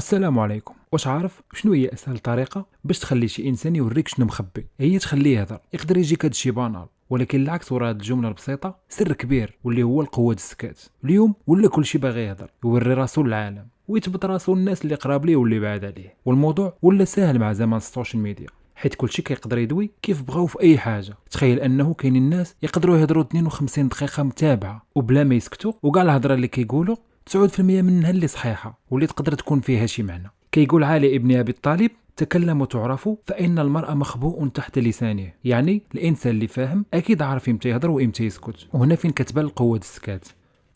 السلام عليكم. واش عارف شنو هي اسهل طريقه باش تخلي شي انسان يوريك شنو مخبي؟ هي تخليه يهضر. يقدر يجيك هذا الشيء بانال، ولكن العكس ورا هاد الجمله البسيطه سر كبير واللي هو القوه السكات. اليوم ولا كلشي باغي يهضر، يوري راسو للعالم ويثبت راسو للناس اللي قراب ليه واللي بعاد عليه، والموضوع ولا ساهل مع زمان السوشيال ميديا، حيت كلشي كيقدر يدوي كيف بغاو في اي حاجه. تخيل انه كاينين الناس يقدروا يهضروا 52 دقيقه متابعه وبلا ما يسكتوا، وكاع الهضره اللي كيقولوا 9% منها اللي صحيحه واللي تقدر تكون فيها شي معنى. كيقول علي ابن ابي طالب: تكلموا تعرفوا فإن المرء مخبوء تحت لسانه. يعني الإنسان اللي فاهم أكيد عارف إمتى يهضر وإمتى يسكت، وهنا فين كتبان قوة السكات.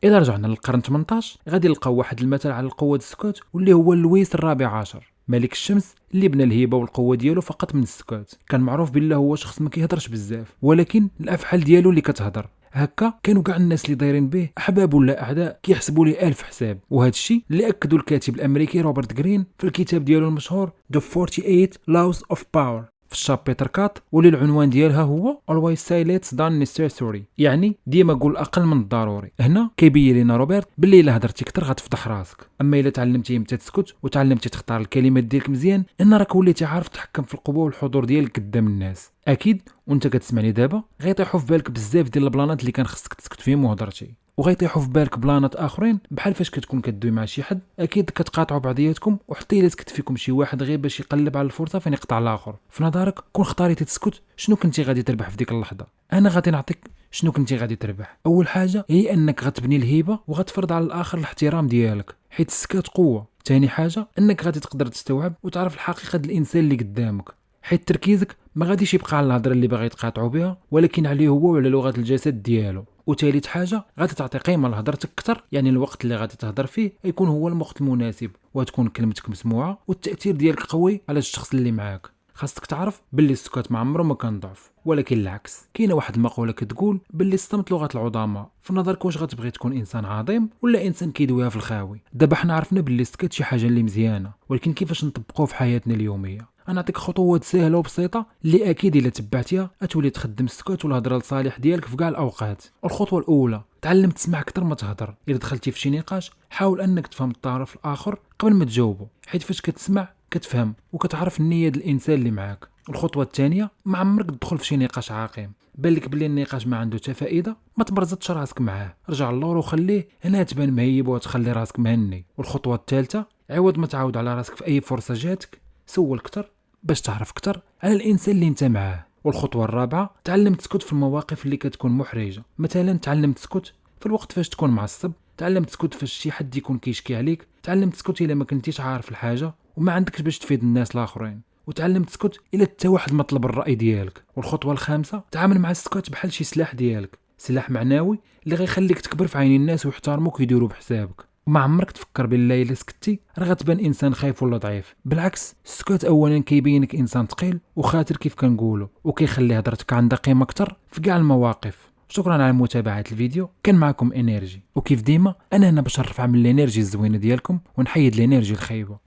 إذا رجعنا للقرن 18 غادي نلقاو واحد المثل على القوة السكوت واللي هو لويس الرابع عشر، ملك الشمس اللي بنى الهيبة والقوة ديالو فقط من السكوت. كان معروف بالله هو شخص ما كيهضرش بزاف، ولكن الأفعال ديالو اللي كتهضر. هكا كانوا كاع الناس اللي دايرين به احباب ولا اعداء كيحسبوا ليه 1000 حساب، وهذا الشيء اللي اكدوا الكاتب الامريكي روبرت جرين في الكتاب ديالو المشهور The 48 Laws of Power في الشابتر 4، واللي العنوان ديالها هو Always say less than necessary، يعني ديما قول اقل من الضروري. هنا كيبين لنا روبرت باللي الا هضرتي كثر غتفضح راسك، اما الا تعلمتي امتى تسكت وتعلمتي تختار الكلمات ديالك مزيان، ان راك وليتي عارف تحكم في القوه والحضور ديالك قدام الناس. اكيد وانت كتسمعني دابا غيطيحوا في بالك بزاف ديال البلانات اللي كان خصك تسكت فيهم وهضرتي، وغيطيحوا في بالك بلانات اخرين بحال فاش كتكون كدوي مع شي حد اكيد كتقاطعوا بعضياتكم، وحتى الا سكت فيكم شي واحد غير باش يقلب على الفرصه فين يقطع الاخر. في نظرك كون اختاريتي تسكت شنو كنتي غادي تربح في ديك اللحظه؟ انا غادي نعطيك شنو كنتي غادي تربح. اول حاجه هي انك غتبني الهيبه وغتفرض على الاخر الاحترام ديالك، حيت السكات قوه. ثاني حاجه انك غادي تقدر تستوعب وتعرف الحقيقه ديال الانسان اللي قدامك، حيت تركيزك ما غاديش يبقى على الهضره اللي باغي يتقاطعوا بها، ولكن عليه هو وعلى لغه الجسد ديالو. وثالث حاجه غادي تعطي قيمه لهضرتك اكثر، يعني الوقت اللي غادي تهضر فيه يكون هو الوقت المناسب، وتكون كلمتك مسموعه والتاثير ديالك قوي على الشخص اللي معاك. خاصك تعرف باللي السكوت ما عمره ما كان ضعف، ولكن العكس. كاينه واحد المقوله كتقول باللي الصمت لغه العظماء. في نظرك واش غتبغي تكون انسان عظيم ولا انسان كيدويها في الخاوي؟ دابا حنا عرفنا باللي السكوت شي حاجه اللي مزيانه، ولكن كيفاش نطبقوه في حياتنا اليوميه؟ انا نعطيك خطوات سهله وبسيطه اللي اكيد الا تبعتيها غتولي تخدم السكوت والهضره لصالح ديالك في كاع الاوقات. الخطوه الاولى: تعلم تسمع اكثر ما تهضر. الا دخلتي في شي نقاش حاول انك تفهم الطرف الاخر قبل ما تجاوبه، حيت فاش كتسمع كتفهم وكتعرف النيه ديال الانسان اللي معاك. الخطوه الثانيه: ما عمرك تدخل في شي نقاش عقيم، بالك بلي النقاش ما عنده حتى فائده، ما تبرزطش راسك معاه، رجع للور وخليه هنا تبان مهيب وتخلي راسك مهني. والخطوه الثالثه: عوض ما تعاود على راسك في اي فرصه جاتك، سول اكثر باش تعرف اكثر على الانسان اللي انت معاه. والخطوه الرابعه: تعلم تسكت في المواقف اللي كتكون محرجه. مثلا تعلم تسكت في الوقت فاش تكون معصب، تعلم تسكت فاش شي حد يكون كيشكي عليك، تعلم تسكت الا ما كنتيش عارف الحاجه وما عندكش باش تفيد الناس الاخرين، وتعلم تسكت الا حتى واحد ما طلب الراي ديالك. والخطوه الخامسه: تعامل مع السكوت بحال شي سلاح ديالك، سلاح معنوي اللي غيخليك تكبر في عين الناس ويحترموك ويديروا بحسابك. وما عمرك تفكر بالله الا سكتي راه غتبان انسان خايف ولا ضعيف. بالعكس، السكوت اولا كيبينك انسان ثقيل وخاطر كيف كنقولوا، وكيخلي هضرتك عندها قيمه اكثر في كاع المواقف. شكرا على متابعه الفيديو. كان معكم انرجي، وكيف ديما انا هنا باش نرفع من الانرجي الزوينه ديالكم ونحيد الانرجي الخايبه.